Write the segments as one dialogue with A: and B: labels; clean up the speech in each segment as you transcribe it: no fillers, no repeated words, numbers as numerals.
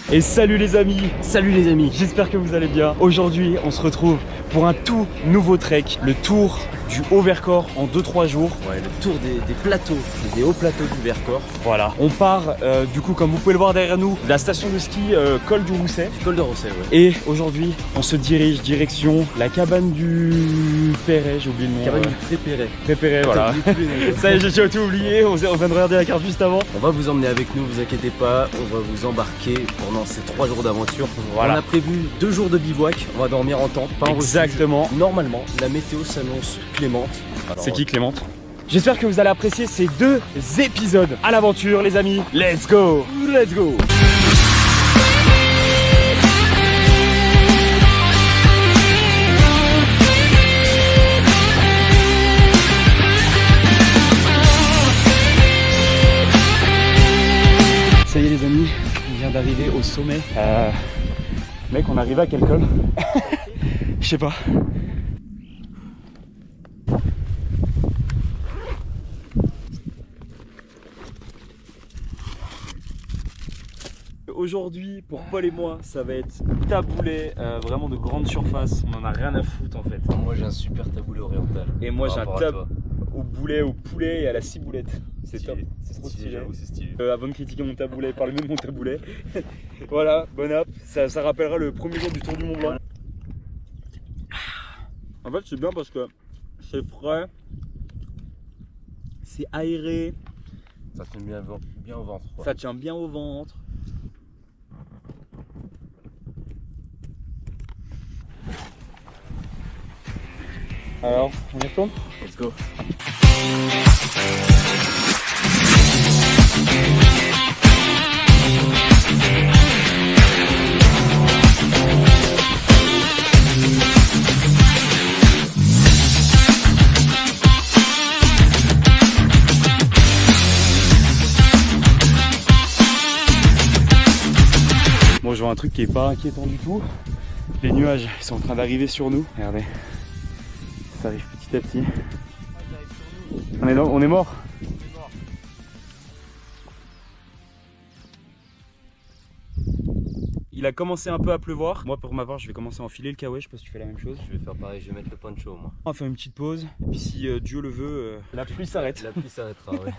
A: Et salut les amis, j'espère que vous allez bien. Aujourd'hui on se retrouve pour un tout nouveau trek, le tour du Haut-Vercors en 2-3 jours.
B: Ouais, le tour des plateaux, des hauts plateaux du Vercors.
A: Voilà, on part du coup comme vous pouvez le voir derrière nous, de la station de ski Col du Rousset.
B: Col de Rousset, ouais.
A: Et aujourd'hui on se dirige direction la cabane du Perret, j'ai oublié le nom.
B: Cabane du Prépéré.
A: Prépéré, voilà. Ça y est, j'ai tout oublié, on vient de regarder la carte juste avant.
B: On va vous emmener avec nous, vous inquiétez pas, on va vous embarquer pendant ces 3 jours d'aventure.
A: Voilà.
B: On a prévu 2 jours de bivouac, on va dormir en tente, pas en
A: Exactement.
B: refuge. Normalement, la météo s'annonce clémente.
A: C'est qui Clémente? J'espère que vous allez apprécier ces 2 épisodes à l'aventure les amis. Let's go!
B: Let's go!
A: Ça y est les amis, on vient d'arriver au sommet. Mec, on arrive à quel col? Je sais pas. Aujourd'hui, pour Paul et moi, ça va être taboulet, vraiment de grande surface. On en a rien à foutre en fait.
B: Moi j'ai un super taboulet oriental.
A: Et moi j'ai un
B: rapport à
A: tab
B: toi.
A: au boulet, au poulet et à la ciboulette. C'est top,
B: Stylé.
A: c'est trop stylé.
B: J'avoue, c'est stylé.
A: Avant de critiquer mon taboulet, parlez-nous de mon taboulet. Voilà, bon app, ça rappellera le premier jour du Tour du Mont Blanc. En fait c'est bien parce que c'est frais, c'est aéré,
B: Ça fait bien au ventre. Quoi.
A: ça tient bien au ventre. Alors, on y retourne?
B: Let's go.
A: Bon, je vois un truc qui est pas inquiétant du tout. Les nuages ils sont en train d'arriver sur nous. Regardez, ça arrive petit à petit. On est mort. Il a commencé un peu à pleuvoir. Moi pour ma part je vais commencer à enfiler le kawaii, je sais pas si tu fais la même chose.
B: Je vais faire pareil, je vais mettre le poncho moi.
A: On va faire une petite pause. Et puis si Dieu le veut, la pluie s'arrête.
B: La pluie s'arrêtera, ouais.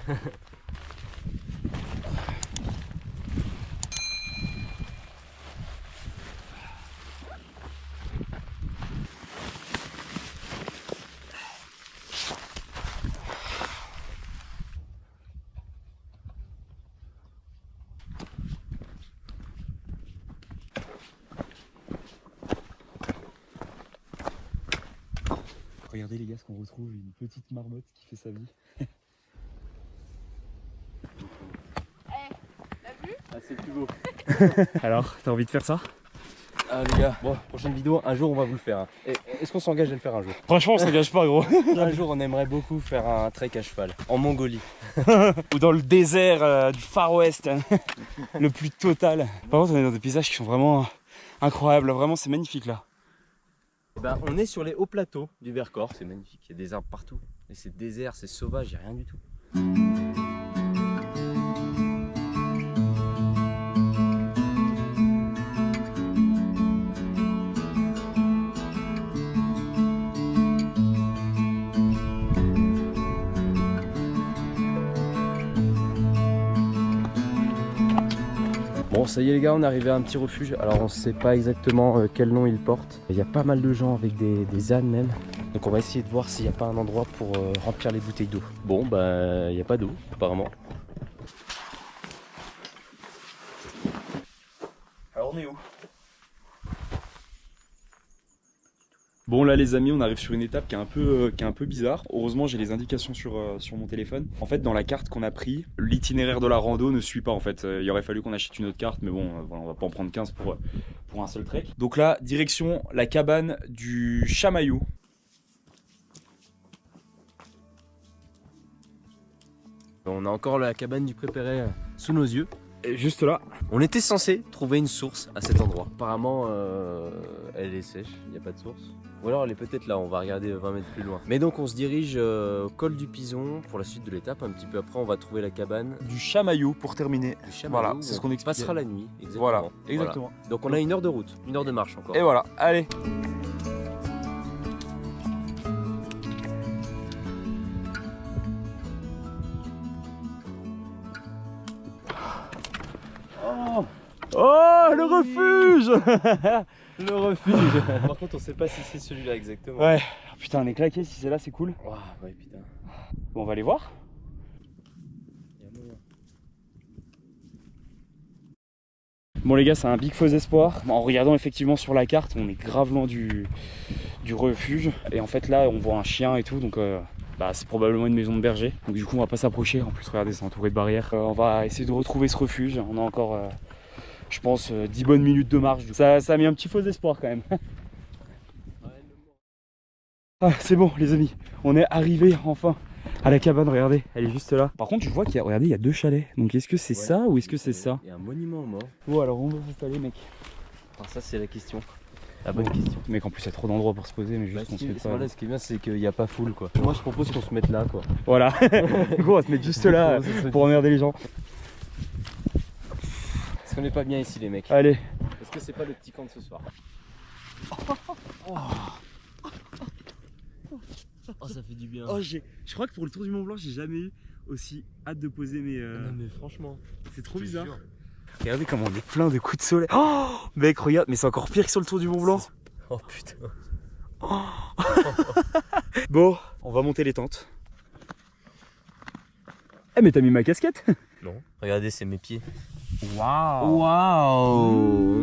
A: Regardez les gars ce qu'on retrouve, une petite marmotte qui fait sa vie.
B: Ah, c'est le plus beau.
A: Alors, t'as envie de faire ça?
B: Ah les gars, bon, prochaine vidéo, un jour on va vous le faire. Hein. Est-ce qu'on s'engage à le faire un jour?
A: Franchement on s'engage pas gros.
B: Un jour on aimerait beaucoup faire un trek à cheval, en Mongolie.
A: Ou dans le désert du Far West, le plus total. Par contre on est dans des paysages qui sont vraiment incroyables, vraiment c'est magnifique là.
B: Ben, on est sur les hauts plateaux du Vercors, c'est magnifique, il y a des arbres partout. Et c'est désert, c'est sauvage, il n'y a rien du tout. Bon, ça y est les gars, on est arrivé à un petit refuge. Alors on sait pas exactement quel nom il porte. Il y a pas mal de gens avec des ânes même. Donc on va essayer de voir s'il n'y a pas un endroit pour remplir les bouteilles d'eau. Bon bah il n'y a pas d'eau apparemment.
A: Alors on est où? Bon là les amis, on arrive sur une étape qui est un peu bizarre. Heureusement j'ai les indications sur mon téléphone. En fait dans la carte qu'on a pris, l'itinéraire de la rando ne suit pas en fait. Il aurait fallu qu'on achète une autre carte mais bon voilà, on va pas en prendre 15 pour un seul trek. Donc là direction la cabane du Chamaillou.
B: On a encore la cabane du Prépéré sous nos yeux.
A: juste là.
B: On était censé trouver une source à cet endroit. Apparemment, elle est sèche, il n'y a pas de source. Ou alors elle est peut-être là, on va regarder 20 mètres plus loin. Mais donc on se dirige au col du Pison pour la suite de l'étape. Un petit peu après, on va trouver la cabane
A: Du Chamaillot pour terminer.
B: du Chamaillot.
A: Voilà, c'est ce qu'on expliquait.
B: passera la nuit. Exactement.
A: Voilà, exactement.
B: Voilà. Donc on a 1 heure de route, 1 heure de marche encore.
A: Et voilà, allez. Oh, le refuge.
B: Le refuge. Par contre, on sait pas si c'est celui-là exactement.
A: Ouais, putain, on est claqué, si c'est là, c'est cool.
B: Waouh, ouais, putain.
A: Bon, on va aller voir.
B: Il y a moyen.
A: Bon les gars, c'est un big faux espoir. En regardant effectivement sur la carte, on est grave loin du refuge. Et en fait là, on voit un chien et tout, donc c'est probablement une maison de berger. Donc du coup, on va pas s'approcher. En plus, regardez, c'est entouré de barrières. On va essayer de retrouver ce refuge. On a encore, je pense, 10 bonnes minutes de marche. Ça a mis un petit faux espoir quand même. Ah, c'est bon les amis, on est arrivé enfin à la cabane, regardez, elle est juste là. Par contre, je vois qu'il y a, regardez, il y a 2 chalets. Donc est-ce que c'est ça ou est-ce que c'est ça?
B: Il y a un monument aux morts.
A: Bon alors on va s'installer mec.
B: Alors ça c'est la question. La bonne question.
A: Mec, en plus il y a trop d'endroits pour se poser, mais juste on se met pas.
B: Voilà, ce qui est bien c'est qu'il n'y a pas foule quoi. Moi je propose qu'on se mette là quoi.
A: Voilà, du coup on va se mettre juste là pour emmerder les gens.
B: Est-ce qu'on n'est pas bien ici les mecs?
A: Allez.
B: Est-ce que c'est pas le petit camp de ce soir? Oh ça fait du bien.
A: Oh, je crois que pour le tour du Mont Blanc, j'ai jamais eu aussi hâte de poser mes.
B: Non mais franchement,
A: c'est trop
B: je te
A: bizarre.
B: jure.
A: Regardez comment on est plein de coups de soleil. Oh mec, regarde, mais c'est encore pire que sur le tour du Mont Blanc.
B: Oh putain.
A: Bon, on va monter les tentes. Eh mais t'as mis ma casquette?
B: Non. Regardez, c'est mes pieds.
A: Waouh.
B: Waouh.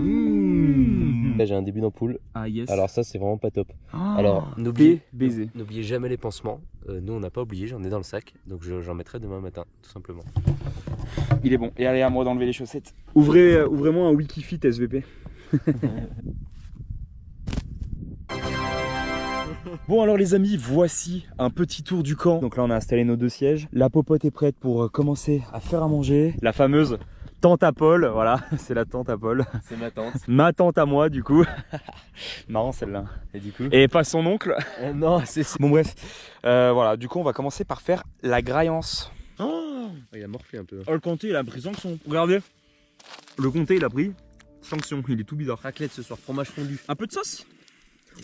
B: Là j'ai un début d'ampoule.
A: Ah yes.
B: Alors ça c'est vraiment pas top.
A: Oh,
B: Alors n'oubliez
A: baiser.
B: N'oubliez jamais les pansements. Nous on n'a pas oublié, j'en ai dans le sac. Donc j'en mettrai demain matin, tout simplement.
A: Il est bon. Et allez, à moi d'enlever les chaussettes. Ouvrez-moi un Wikifit SVP. Bon alors les amis, voici un petit tour du camp. Donc là on a installé nos 2 sièges. La popote est prête pour commencer à faire à manger. La fameuse tente à Paul, voilà, c'est la tente à Paul.
B: C'est ma tante.
A: Ma tante à moi du coup. Marrant celle-là.
B: Et du coup
A: Et pas son oncle.
B: non, c'est...
A: Bon bref, voilà, du coup on va commencer par faire la graillance.
B: Oh, il a morflé un peu.
A: Oh le comté il a pris sanction. Regardez, le comté il a pris sanction, il est tout bizarre.
B: Raclette ce soir, fromage fondu.
A: Un peu de sauce?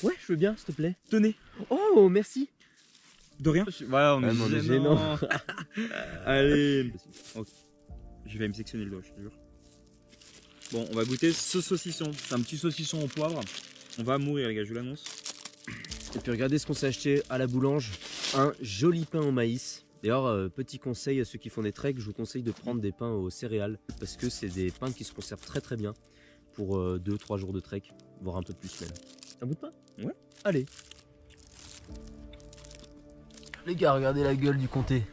B: Ouais, je veux bien, s'il te plaît.
A: Tenez.
B: Oh, merci.
A: De rien. Voilà, on est
B: gênant.
A: Allez. Okay. Je vais me sectionner le doigt, je te jure. Bon, on va goûter ce saucisson. C'est un petit saucisson au poivre. On va mourir les gars, je vous l'annonce.
B: Et puis regardez ce qu'on s'est acheté à la boulange. Un joli pain au maïs. D'ailleurs, petit conseil à ceux qui font des treks, je vous conseille de prendre des pains aux céréales. Parce que c'est des pains qui se conservent très très bien pour 2-3 jours de trek, voire un peu plus même. Un bout de pain?
A: Ouais.
B: Allez. Les gars, regardez la gueule du comté.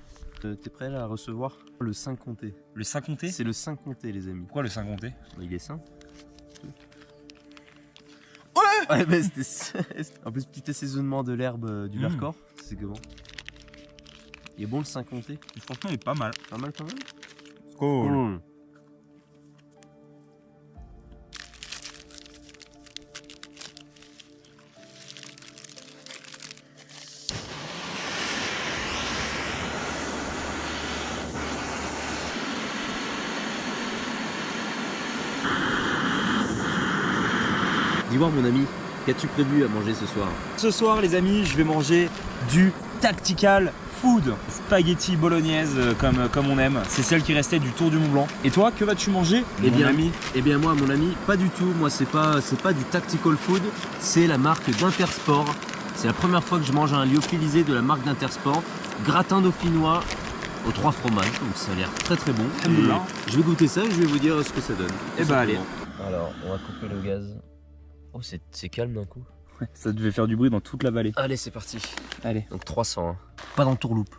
B: T'es prêt là à recevoir le 5 comté?
A: Le 5 comté?
B: C'est le 5 comté les amis.
A: Pourquoi le 5 comté?
B: Il est sain.
A: Ouais,
B: mais c'était... En plus, petit assaisonnement de l'herbe du Vercors, c'est comment? Il est bon le 5 comté?
A: Franchement il est pas mal.
B: Pas mal, pas mal.
A: Cool.
B: Dis-moi mon ami, qu'as-tu prévu à manger ce soir?
A: Ce soir les amis, je vais manger du tactical food. Spaghetti bolognaise comme on aime. C'est celle qui restait du Tour du Mont Blanc. Et toi, que vas-tu manger,
B: Eh
A: mon
B: bien,
A: ami?
B: Eh bien moi mon ami, pas du tout. Moi c'est pas du tactical food, c'est la marque d'Intersport. C'est la première fois que je mange un lyophilisé de la marque d'Intersport. Gratin dauphinois aux 3 fromages, donc ça a l'air très très bon. Je vais goûter ça et je vais vous dire ce que ça donne.
A: Eh ben allez.
B: Alors, on va couper le gaz. Oh, c'est calme d'un coup.
A: Ouais, ça devait faire du bruit dans toute la vallée.
B: Allez, c'est parti.
A: Allez.
B: Donc 300, hein. Pas dans le tourloupe.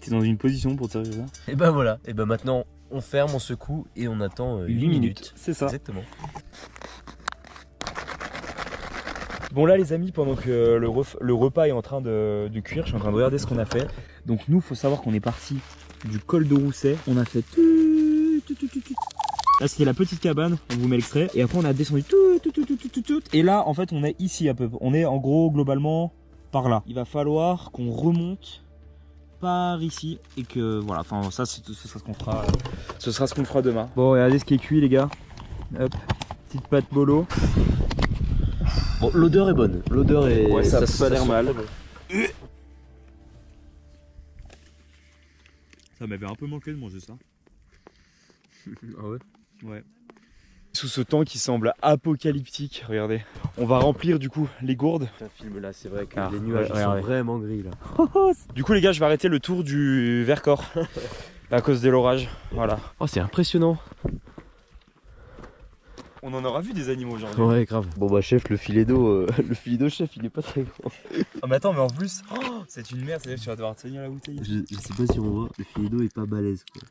A: T'es dans une position pour te servir ça?
B: Et ben voilà. Et ben maintenant, on ferme, on secoue et on attend 8 minutes.
A: C'est ça.
B: Exactement.
A: Bon là les amis, pendant que le repas est en train de cuire, je suis en train de regarder ce qu'on a fait. Donc nous, faut savoir qu'on est parti du col de Rousset. On a fait là c'était la petite cabane, on vous met l'extrait. Et après on a descendu et là en fait on est ici à peu près. On est en gros globalement par là. Il va falloir qu'on remonte par ici et que voilà, enfin ça ce sera ce qu'on fera. Ce sera ce qu'on fera demain. Bon, regardez ce qui est cuit les gars. Hop, petite pâte bolo.
B: Bon, l'odeur est bonne. L'odeur est.
A: Ouais, ça a pas l'air
B: sent
A: mal.
B: très bon.
A: Ça m'avait un peu manqué de manger ça.
B: Ah ouais.
A: Ouais. Sous ce temps qui semble apocalyptique, regardez. On va remplir du coup les gourdes.
B: Un film là, c'est vrai que
A: Ah,
B: les nuages
A: ouais,
B: sont
A: ouais.
B: vraiment gris là.
A: Du coup les gars, je vais arrêter le tour du Vercors à cause de l'orage. Voilà.
B: Oh, c'est impressionnant.
A: On en aura vu des animaux aujourd'hui.
B: Ouais, grave. Bon bah chef, le filet d'eau chef, il est pas très grand.
A: Oh mais attends, mais en plus, c'est une merde, c'est-à-dire que tu vas devoir tenir la bouteille.
B: Je sais pas si on voit, le filet d'eau est pas balèze quoi.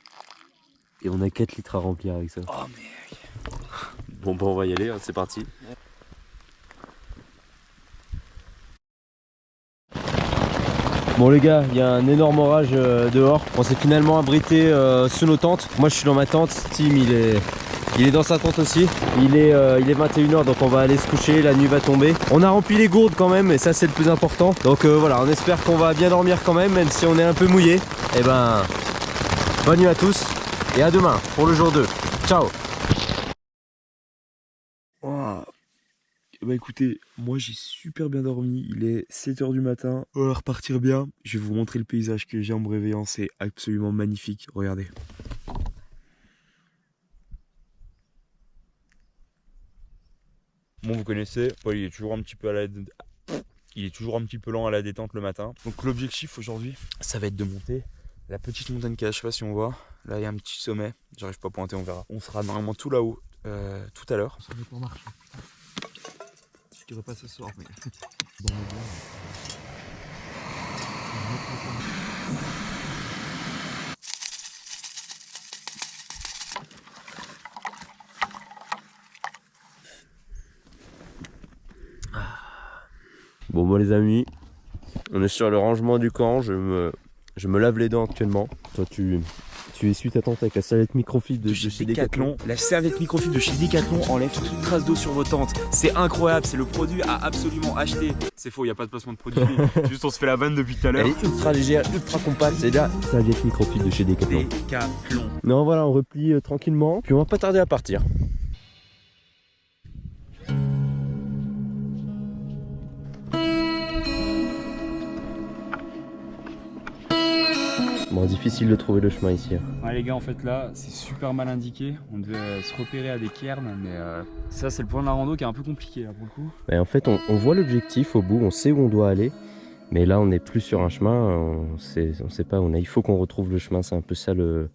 B: Et on a 4 litres à remplir avec ça.
A: Oh mais...
B: Bon bah on va y aller, hein, c'est parti. Bon les gars, il y a un énorme orage dehors. On s'est finalement abrité sous nos tentes. Moi je suis dans ma tente, Tim il est dans sa tente aussi. Il est 21h donc on va aller se coucher, la nuit va tomber. On a rempli les gourdes quand même et ça c'est le plus important. Donc voilà, on espère qu'on va bien dormir quand même si on est un peu mouillé. Et ben, bonne nuit à tous et à demain pour le jour 2. Ciao.
A: Wow. Bah écoutez, moi j'ai super bien dormi, il est 7h du matin, on va repartir bien. Je vais vous montrer le paysage que j'ai en me réveillant, c'est absolument magnifique, regardez. Bon vous connaissez, Paul il est toujours un petit peu lent à la détente le matin. Donc l'objectif aujourd'hui, ça va être de monter la petite montagne qu'il y a, je sais pas si on voit. Là il y a un petit sommet, j'arrive pas à pointer, on verra. On sera normalement tout là-haut tout à l'heure. Ça va pas marcher. Je dirais pas ce soir, mais dans le blanc.
B: Bon bah les amis, on est sur le rangement du camp, je me lave les dents actuellement. Toi tu essuies ta tente avec la serviette microfibre de chez Decathlon.
A: La serviette microfibre de chez Decathlon enlève toute trace d'eau sur vos tentes. C'est incroyable, c'est le produit à absolument acheter. C'est faux, il n'y a pas de placement de produit. Juste on se fait la vanne depuis tout à l'heure.
B: Elle est ultra légère, ultra compacte, c'est la serviette microfibre de chez Decathlon.
A: Decathlon.
B: Non voilà, on replie tranquillement, puis on va pas tarder à partir. Bon, difficile de trouver le chemin ici.
A: Ouais les gars, en fait là c'est super mal indiqué. On devait se repérer à des cairns, mais ça c'est le point de la rando qui est un peu compliqué là pour le coup.
B: Et en fait on voit l'objectif au bout, on sait où on doit aller. Mais là on n'est plus sur un chemin, on sait pas où on est. Il faut qu'on retrouve le chemin, c'est un peu ça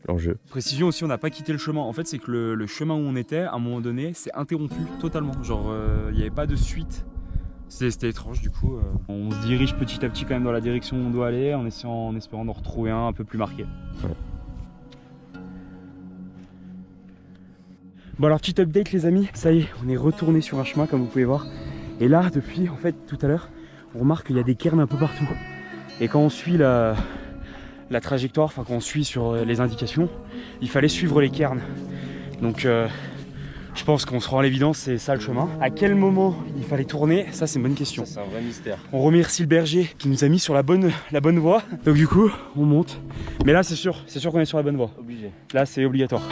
B: l'enjeu.
A: Précision aussi, on n'a pas quitté le chemin. En fait c'est que le chemin où on était, à un moment donné, s'est interrompu totalement. Genre il n'y avait pas de suite. C'était étrange du coup. On se dirige petit à petit quand même dans la direction où on doit aller en espérant d'en retrouver un peu plus marqué.
B: Ouais.
A: Bon alors petit update les amis, ça y est, on est retourné sur un chemin comme vous pouvez voir. Et là depuis en fait tout à l'heure, on remarque qu'il y a des cairns un peu partout. Et quand on suit la trajectoire, enfin quand on suit sur les indications, il fallait suivre les cairns. Donc je pense qu'on se rend à l'évidence, c'est ça le chemin. À quel moment il fallait tourner, ça c'est une bonne question.
B: C'est un vrai mystère.
A: On remercie le berger qui nous a mis sur la bonne voie. Donc du coup, on monte. Mais là c'est sûr qu'on est sur la bonne voie.
B: Obligé.
A: Là c'est obligatoire.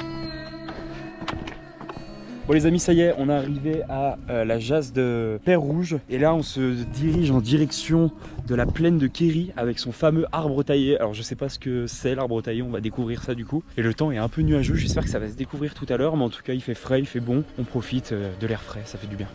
A: Bon les amis, ça y est, on est arrivé à la Jasse de Père Rouge. Et là on se dirige en direction de la plaine de Kéry avec son fameux arbre taillé. Alors je sais pas ce que c'est l'arbre taillé, on va découvrir ça du coup. Et le temps est un peu nuageux, j'espère que ça va se découvrir tout à l'heure. Mais en tout cas il fait frais, il fait bon. On profite de l'air frais, ça fait du bien.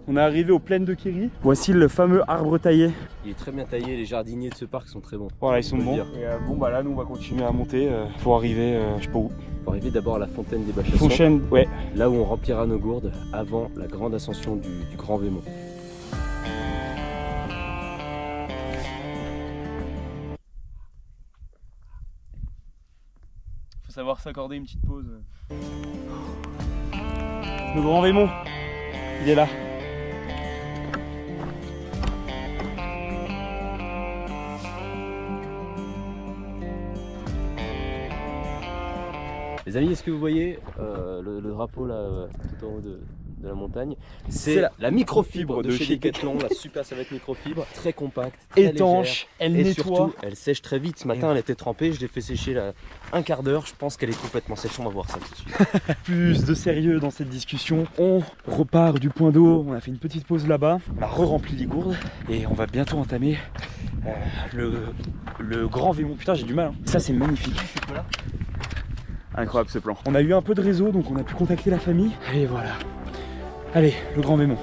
A: On est arrivé aux plaines de Kéry. Voici le fameux arbre taillé.
B: Il est très bien taillé, les jardiniers de ce parc sont très bons.
A: Voilà, ils sont bons. Et bon bah là nous on va continuer à monter pour arriver je sais pas où.
B: Pour arriver d'abord à la fontaine des Bachassans.
A: Fontaine, ouais.
B: Là où on remplira nos gourdes avant la grande ascension du Grand Vémont.
A: Faut savoir s'accorder une petite pause. Le Grand Vémont. Il est là.
B: Les amis, est-ce que vous voyez le drapeau là tout en haut de la montagne?
A: C'est
B: la microfibre de chez Decathlon, la super savette microfibre, très compacte, très
A: Étanche, elle
B: légère, et
A: nettoie.
B: surtout elle sèche très vite. Ce matin elle était trempée, je l'ai fait sécher là, un quart d'heure, je pense qu'elle est complètement sèche, on va voir ça tout de suite.
A: Plus de sérieux dans cette discussion, on repart du point d'eau, on a fait une petite pause là-bas, on a re-rempli les gourdes et on va bientôt entamer le grand Vémont. Putain, j'ai du mal, hein. Ça c'est magnifique. Incroyable ce plan. On a eu un peu de réseau donc on a pu contacter la famille et voilà. Allez, le grand Vémont.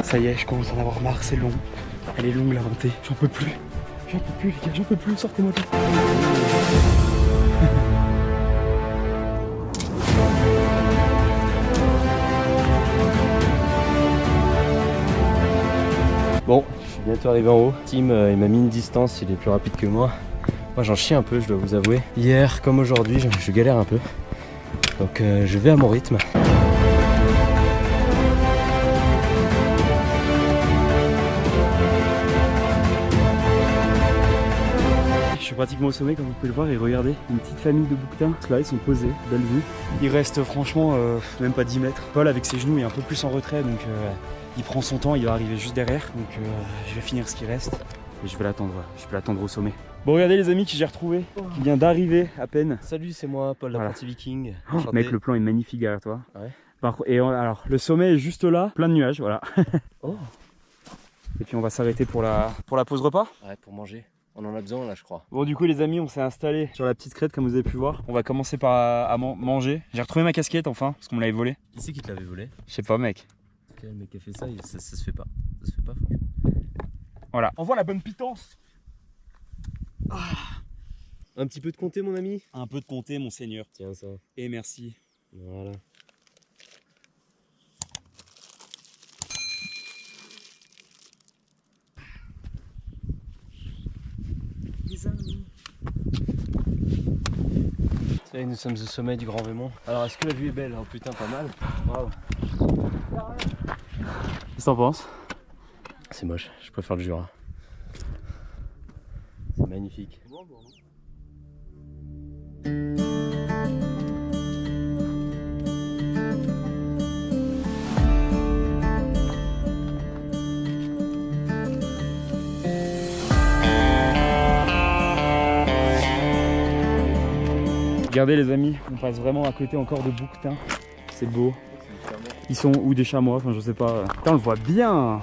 A: Ça y est, je commence à en avoir marre, c'est long. Elle est longue la montée, j'en peux plus. J'en peux plus les gars, j'en peux plus, sortez-moi de là.
B: Bon, je suis bientôt arrivé en haut. Tim, il m'a mis une distance, il est plus rapide que moi. Moi j'en chie un peu, je dois vous avouer. Hier comme aujourd'hui, je galère un peu. Donc je vais à mon rythme.
A: Je suis pratiquement au sommet comme vous pouvez le voir et regardez, une petite famille de bouquetins. Là ils sont posés, belle vue. Il reste franchement même pas 10 mètres. Paul avec ses genoux est un peu plus en retrait donc il prend son temps, il va arriver juste derrière. Donc je vais finir ce qui reste et je vais l'attendre au sommet. Bon regardez les amis qui j'ai retrouvé, qui vient d'arriver à peine.
B: Salut, c'est moi, Paul l'apprenti viking.
A: Oh, mec, le plan est magnifique derrière toi.
B: Ouais.
A: Alors le sommet est juste là, plein de nuages, voilà.
B: Oh.
A: Et puis on va s'arrêter pour la pause repas.
B: Ouais, pour manger. On en a besoin là, je crois.
A: Bon du coup les amis, on s'est installé sur la petite crête comme vous avez pu voir. On va commencer par manger. J'ai retrouvé ma casquette enfin, parce qu'on me l'avait volée.
B: Qui c'est qui te l'avait volé?
A: Je sais pas mec.
B: Quel mec a fait ça, ça se fait pas. Ça se fait pas franchement.
A: Voilà. Envoie la bonne pitance.
B: Un petit peu de comté mon ami.
A: Un peu de comté mon seigneur.
B: Tiens ça.
A: Et merci.
B: Voilà. Ça y est, nous sommes au sommet du Grand Vémont. Alors est-ce que la vue est belle? Oh putain, pas mal. Bravo.
A: Qu'est-ce que t'en penses?
B: C'est moche, je préfère le Jura. C'est magnifique.
A: Regardez les amis, on passe vraiment à côté encore de bouquetins. C'est beau. Ils sont ou des chamois, enfin je sais pas. Putain on le voit bien.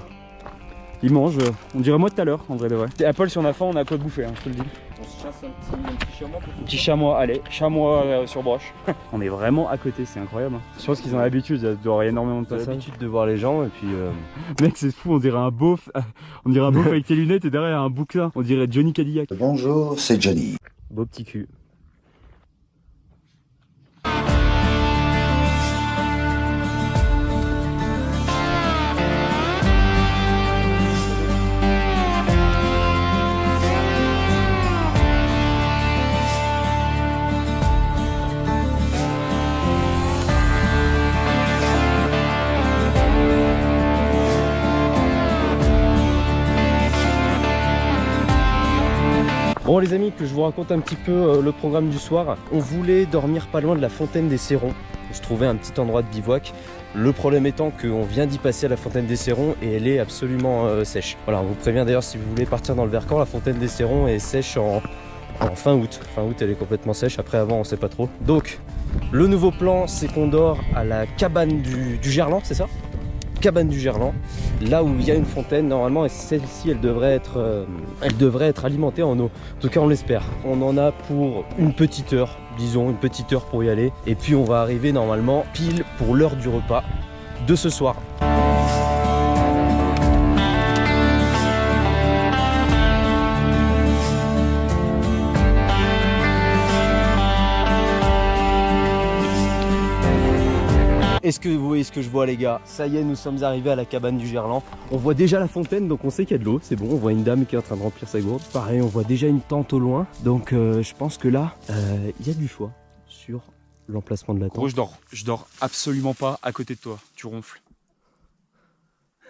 A: Ils mangent, on dirait moi tout à l'heure en vrai de vrai. Et à Paul si on a faim on a quoi de bouffer, hein, je te le dis.
B: On se chasse un petit chamois pour...
A: Petit chamois, allez, chamois sur broche. On est vraiment à côté, c'est incroyable. Hein. Je pense qu'ils ont l'habitude, il doit y avoir énormément de
B: J'ai
A: passages.
B: l'habitude de voir les gens et puis...
A: Mec c'est fou, on dirait un beauf. On dirait un beauf avec tes lunettes et derrière un bouquetin. On dirait Johnny Cadillac.
C: Bonjour, c'est Johnny.
B: Beau petit cul. Bon les amis, que je vous raconte un petit peu le programme du soir. On voulait dormir pas loin de la fontaine des Cérons. On se trouvait un petit endroit de bivouac. Le problème étant qu'on vient d'y passer à la fontaine des Cérons et elle est absolument sèche. Voilà, on vous prévient d'ailleurs si vous voulez partir dans le Vercors, la fontaine des Cérons est sèche en fin août. Fin août elle est complètement sèche, après avant on sait pas trop. Donc le nouveau plan c'est qu'on dort à la cabane du Gerland, c'est ça? Cabane du Gerland, là où il y a une fontaine normalement et celle-ci elle devrait être alimentée en eau. En tout cas on l'espère. On en a pour une petite heure, disons une petite heure pour y aller et puis on va arriver normalement pile pour l'heure du repas de ce soir. Est-ce que vous voyez ce que je vois les gars? Ça y est, nous sommes arrivés à la cabane du Gerland. On voit déjà la fontaine, donc on sait qu'il y a de l'eau. C'est bon, on voit une dame qui est en train de remplir sa gourde. Pareil, on voit déjà une tente au loin. Donc je pense que là, il y a du choix sur l'emplacement de la tente.
A: Gros, je dors absolument pas à côté de toi. Tu ronfles.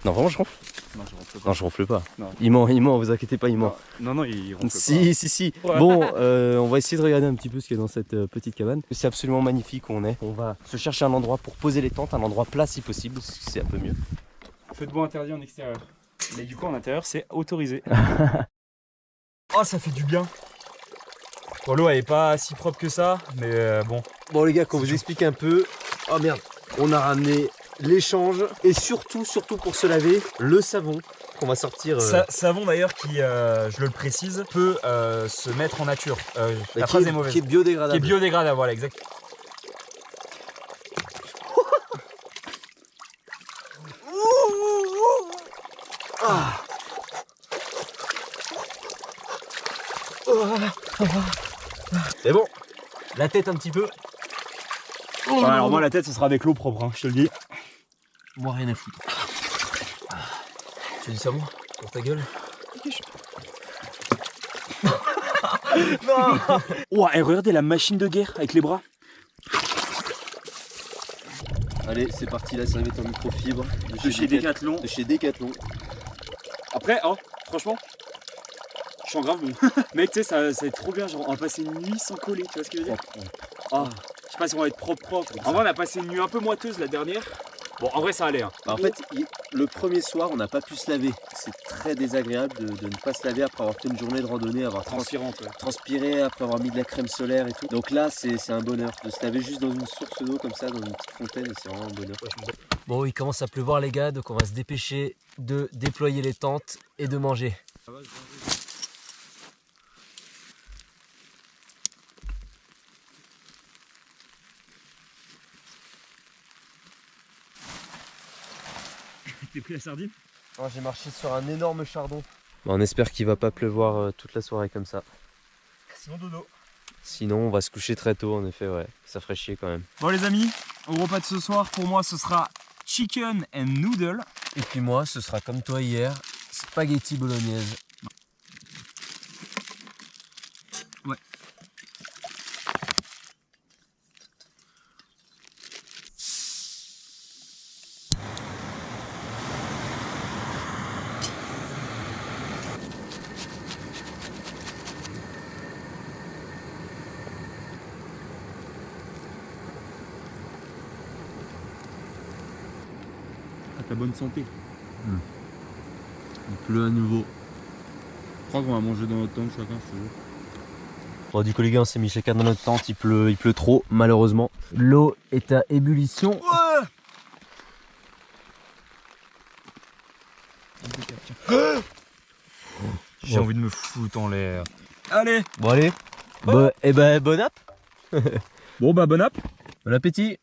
B: Non, vraiment, je ronfle?
A: Non, je ronfle pas.
B: Non, je ronfle pas.
A: Non.
B: Il ment, vous inquiétez pas, il ment.
A: Non, il ronfle
B: Si.
A: Ouais.
B: Bon, on va essayer de regarder un petit peu ce qu'il y a dans cette petite cabane. C'est absolument magnifique où on est. On va se chercher un endroit pour poser les tentes, un endroit plat si possible, parce que c'est un peu mieux.
A: Feu de bois interdit en extérieur. Mais du coup, en intérieur, c'est autorisé. Oh, ça fait du bien. Bon, l'eau, elle est pas si propre que ça, mais bon.
B: Bon les gars, qu'on vous explique un peu. Oh merde, on a ramené l'échange et surtout pour se laver, le savon qu'on va sortir.
A: Savon d'ailleurs qui, je le précise, peut se mettre en nature. La phrase est mauvaise.
B: Qui est biodégradable.
A: Qui est biodégradable, voilà, exact.
B: C'est bon, la tête un petit peu.
A: Ouais, alors moi la tête ce sera avec l'eau propre, hein, je te le dis.
B: Moi rien à foutre. Tu dis ça moi? Pour ta gueule?
A: Non. Oh, et regardez la machine de guerre avec les bras.
B: Allez, c'est parti, la serviette en microfibre
A: De chez Decathlon.
B: De chez Decathlon.
A: Après, oh, franchement, je sens grave bon. Mec, tu sais, ça va être trop bien, genre on va passer une nuit sans coller, tu vois ce que je veux dire? Oh, je sais pas si on va être propre. En vrai, on a passé une nuit un peu moiteuse la dernière. Bon, en vrai, ça allait. Hein.
B: Bah, en fait, le premier soir, on n'a pas pu se laver. C'est très désagréable de ne pas se laver après avoir fait une journée de randonnée, avoir transpiré, après avoir mis de la crème solaire et tout. Donc là, c'est un bonheur de se laver juste dans une source d'eau comme ça, dans une petite fontaine, et c'est vraiment un bonheur. Bon, il commence à pleuvoir les gars, donc on va se dépêcher de déployer les tentes et de manger.
A: T'as pris la sardine?
B: Oh, j'ai marché sur un énorme chardon. Bon, on espère qu'il va pas pleuvoir toute la soirée comme ça.
A: Sinon dodo.
B: Sinon on va se coucher très tôt en effet, ouais. Ça ferait chier quand même.
A: Bon les amis, au repas de ce soir, pour moi ce sera chicken and noodle.
B: Et puis moi ce sera comme toi hier, spaghetti bolognaise.
A: Ouais. À ta bonne santé.
B: Il pleut à nouveau.
A: Je crois qu'on va manger dans notre tente chacun, je te jure.
B: Bon du coup les gars, on s'est mis chacun dans notre tente, il pleut trop malheureusement. L'eau est à ébullition.
A: Ouais. J'ai envie de me foutre en l'air. Allez.
B: Bon allez. Et ben bon app.
A: Bon bah bon app.
B: Bon appétit.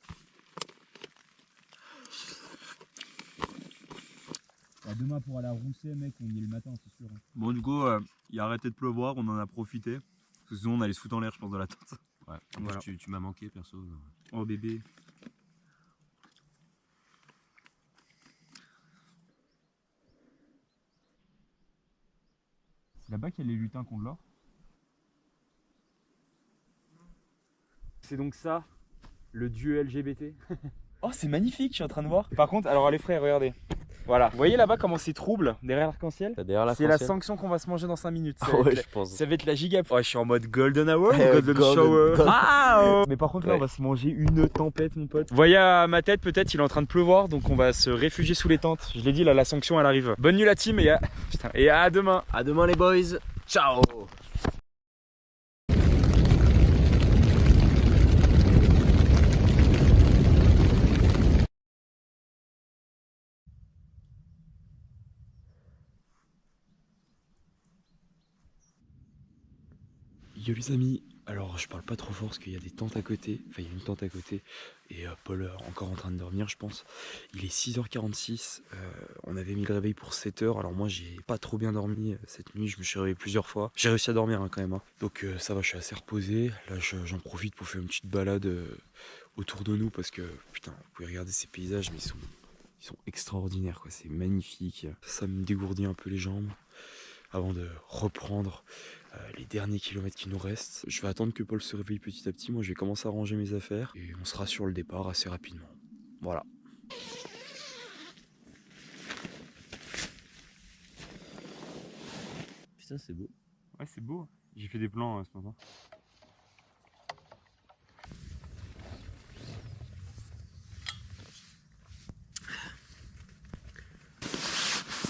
A: Demain pour aller à Rousset, mec, on y est le matin, c'est sûr. Bon, du coup, il a arrêté de pleuvoir, on en a profité. Parce que sinon, on allait se foutre en l'air, je pense, dans la tente.
B: Ouais,
A: voilà.
B: tu m'as manqué, perso.
A: Oh, bébé. C'est là-bas qu'il y a les lutins contre l'or. C'est donc ça, le dieu LGBT. Oh, c'est magnifique, je suis en train de voir. Par contre, alors les frères, regardez. Voilà. Vous voyez là-bas comment c'est trouble derrière l'arc-en-ciel? C'est la sanction qu'on va se manger dans 5 minutes. Ça,
B: ouais, je pense.
A: Ça va être la giga. Ouais, je suis en mode golden hour, golden
B: golden
A: shower.
B: golden.
A: Ah, oh. Mais par contre là, on va se manger une tempête, mon pote. Vous voyez à ma tête, peut-être il est en train de pleuvoir, donc on va se réfugier sous les tentes. Je l'ai dit, là, la sanction elle arrive. Bonne nuit la team et et à demain.
B: À demain les boys. Ciao.
A: Yo les amis, alors je parle pas trop fort parce qu'il y a des tentes à côté, enfin il y a une tente à côté et Paul est encore en train de dormir je pense. Il est 6h46, on avait mis le réveil pour 7h, alors moi j'ai pas trop bien dormi cette nuit, je me suis réveillé plusieurs fois. J'ai réussi à dormir hein, quand même, hein. Donc ça va, je suis assez reposé, là j'en profite pour faire une petite balade autour de nous parce que putain, vous pouvez regarder ces paysages, mais ils sont extraordinaires, quoi. C'est magnifique. Ça me dégourdit un peu les jambes avant de reprendre les derniers kilomètres qui nous restent. Je vais attendre que Paul se réveille petit à petit. Moi, je vais commencer à ranger mes affaires et on sera sur le départ assez rapidement. Voilà.
B: Putain, c'est beau.
A: Ouais, c'est beau. J'ai fait des plans ce matin.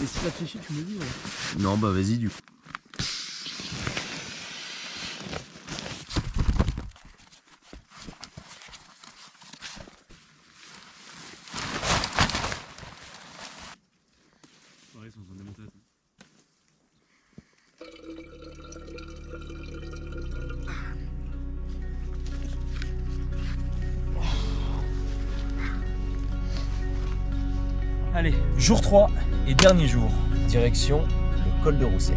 B: Et si ça te fait chier, tu me dis. Ouais.
C: Non, bah vas-y du coup.
A: Ouais, ils sont en train de démonter.
B: Allez, jour 3 et dernier jour. Direction le col de Rousset.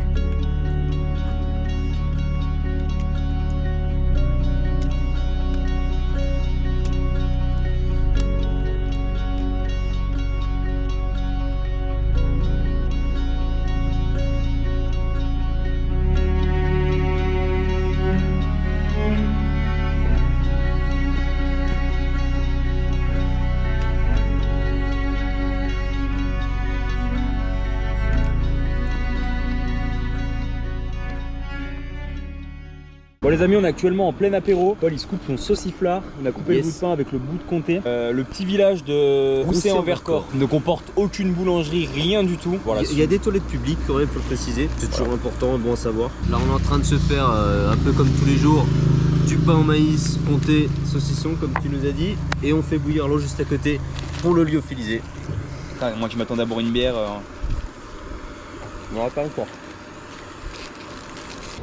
B: Bon les amis, on est actuellement en plein apéro. Paul il se coupe son sauciflard. On a coupé le bout de pain avec le bout de comté. Le petit village de Rousset en Vercors ne comporte aucune boulangerie, rien du tout. Voilà,
C: Il y a des toilettes publiques quand même, faut le préciser. C'est toujours important, bon à savoir. Là on est en train de se faire un peu comme tous les jours du pain au maïs, comté, saucisson comme tu nous as dit. Et on fait bouillir l'eau juste à côté pour le lyophilisé.
A: Ah, moi qui m'attendais à boire une bière.
C: On n'aura pas encore.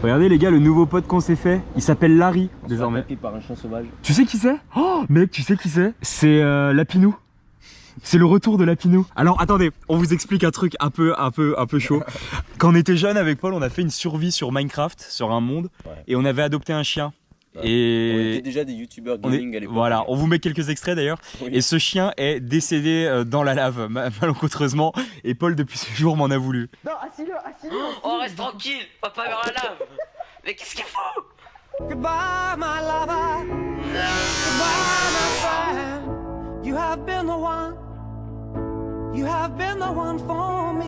A: Regardez les gars, le nouveau pote qu'on s'est fait, il s'appelle Larry désormais.
C: Attaqué par un chien sauvage.
A: Tu sais qui c'est? Oh mec, tu sais qui c'est? C'est Lapinou. C'est le retour de Lapinou. Alors attendez, on vous explique un truc un peu chaud. Quand on était jeune avec Paul, on a fait une survie sur Minecraft, sur un monde, et on avait adopté un chien.
C: Ouais.
A: Et
C: On était déjà des youtubeurs gaming à l'époque.
A: Voilà, on vous met quelques extraits d'ailleurs.
C: Oui.
A: Et ce chien est décédé dans la lave, malencontreusement. Et Paul, depuis ce jour, m'en a voulu.
D: Non, assis-le.
E: Oh, reste tranquille, va pas vers la lave. Mais qu'est-ce qu'il faut?
D: Goodbye, my lover. Goodbye, my friend. You have been the one. You have been the one for me.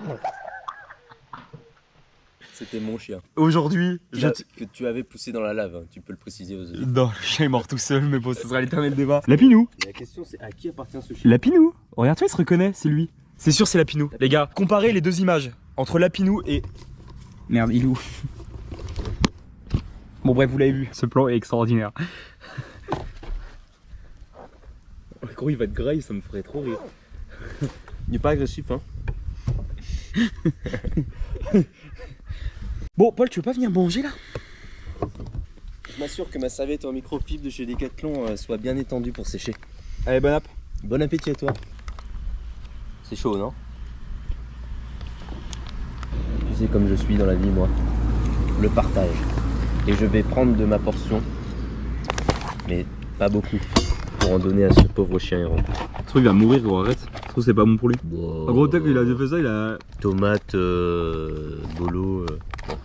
C: C'était mon chien.
A: Aujourd'hui,
C: Que tu avais poussé dans la lave, hein. Tu peux le préciser aux auditeurs.
A: Non, le chien est mort tout seul, mais bon, ce sera l'éternel débat. Lapinou.
C: La question c'est à qui appartient ce chien?
A: Lapinou. Regarde-toi, il se reconnaît, c'est lui. C'est sûr, c'est Lapinou. Les gars, comparez les deux images entre Lapinou et... Merde, il est où? Bon bref, vous l'avez vu, ce plan est extraordinaire.
C: Gros, il va être graille, ça me ferait trop rire. Il n'est pas agressif, hein.
A: Bon, Paul, tu veux pas venir manger là?
C: Je m'assure que ma serviette en microfibre de chez Decathlon soit bien étendue pour sécher.
A: Allez, bon app.
C: Bon appétit à toi. C'est chaud, non? Tu sais comme je suis dans la vie, moi. Le partage. Et je vais prendre de ma portion, mais pas beaucoup, pour en donner à ce pauvre chien errant.
A: Ce truc il va mourir, gros, arrête. Je trouve que c'est pas bon pour lui.
C: Bon,
A: En gros, peut-être qu'il a fait ça, il a...
C: tomate, bolo. Bon.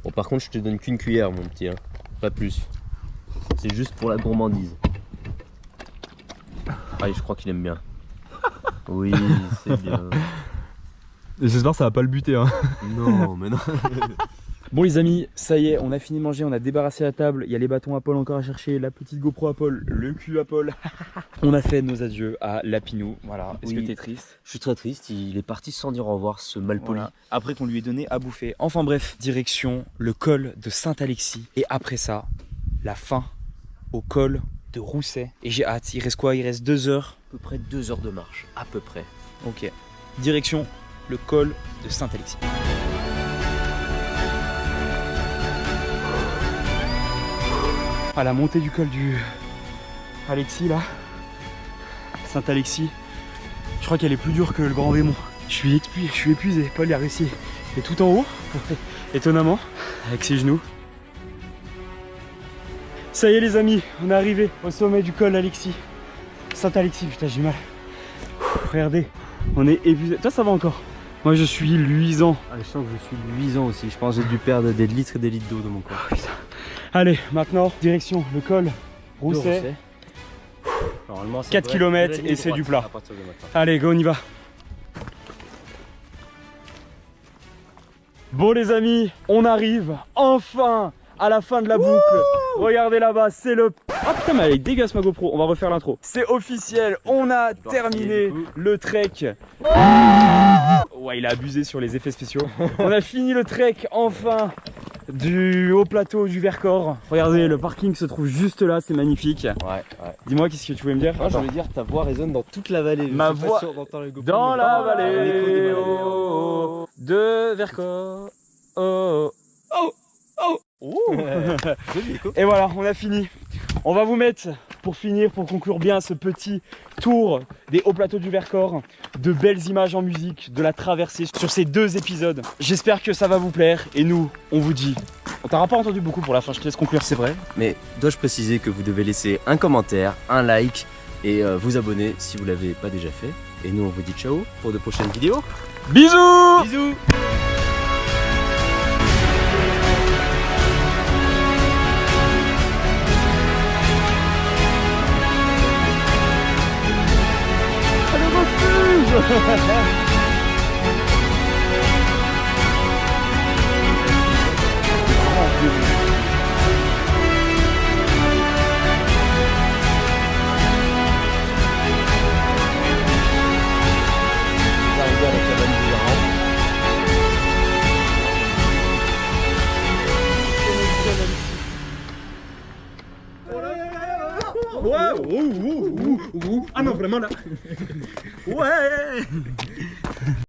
C: Bon, par contre, je te donne qu'une cuillère, mon petit, hein. Pas plus. C'est juste pour la gourmandise. Ah, je crois qu'il aime bien. Oui, c'est bien.
A: J'espère que ça va pas le buter, hein.
C: Non, mais non.
A: Bon les amis, ça y est, on a fini de manger, on a débarrassé la table, il y a les bâtons à Paul encore à chercher, la petite GoPro à Paul, le cul à Paul. On a fait nos adieux à Lapinou, voilà. Est-ce
C: Oui.
A: que t'es triste?
C: Je suis très triste, il est parti sans dire au revoir, ce malpoli.
A: Voilà. Après qu'on lui ait donné à bouffer. Enfin bref, direction le col de Saint-Alexis. Et après ça, la fin au col de Rousset. Et j'ai hâte, il reste quoi? Il reste 2 heures.
C: À peu près 2 heures de marche, à peu près.
A: Ok. Direction le col de Saint-Alexis. À la montée du col du Alexis là, Saint-Alexis, je crois qu'elle est plus dure que le Grand Vémont. Je suis épuisé, Paul a réussi. Et tout en haut, étonnamment, avec ses genoux. Ça y est les amis, on est arrivé au sommet du col Alexis. Saint-Alexis, putain j'ai mal. Regardez, on est épuisé. Toi ça va encore? Moi je suis luisant.
C: Ah, je sens que je suis luisant aussi. Je pense que j'ai dû perdre des litres et des litres d'eau dans mon corps.
A: Allez, maintenant, direction le col Rousset.
C: Normalement,
A: 4 km et c'est du plat. Allez, go, on y va. Bon les amis, on arrive enfin à la fin de la boucle. Regardez là-bas, c'est le... Ah putain mais elle est dégueulasse ma GoPro, on va refaire l'intro. C'est officiel, on a terminé le trek. Ouais il a abusé sur les effets spéciaux. On a fini le trek enfin du haut plateau du Vercors. Regardez, le parking se trouve juste là, c'est magnifique.
C: Ouais.
A: Dis-moi qu'est-ce que tu voulais me dire?
C: Moi, je voulais dire ta voix résonne dans toute la vallée.
A: Ma voix dans la vallée de Vercors. Et voilà, on a fini. On va vous mettre, pour finir, pour conclure bien ce petit tour des hauts plateaux du Vercors, de belles images en musique, de la traversée sur ces 2 épisodes. J'espère que ça va vous plaire et nous, on vous dit... On t'aura pas entendu beaucoup pour la fin, je te laisse conclure.
C: C'est vrai, mais dois-je préciser que vous devez laisser un commentaire, un like et vous abonner si vous l'avez pas déjà fait. Et nous, on vous dit ciao pour de prochaines vidéos.
A: Bisous!
C: Bisous!
A: Ouais, ah non vraiment là. Ouais.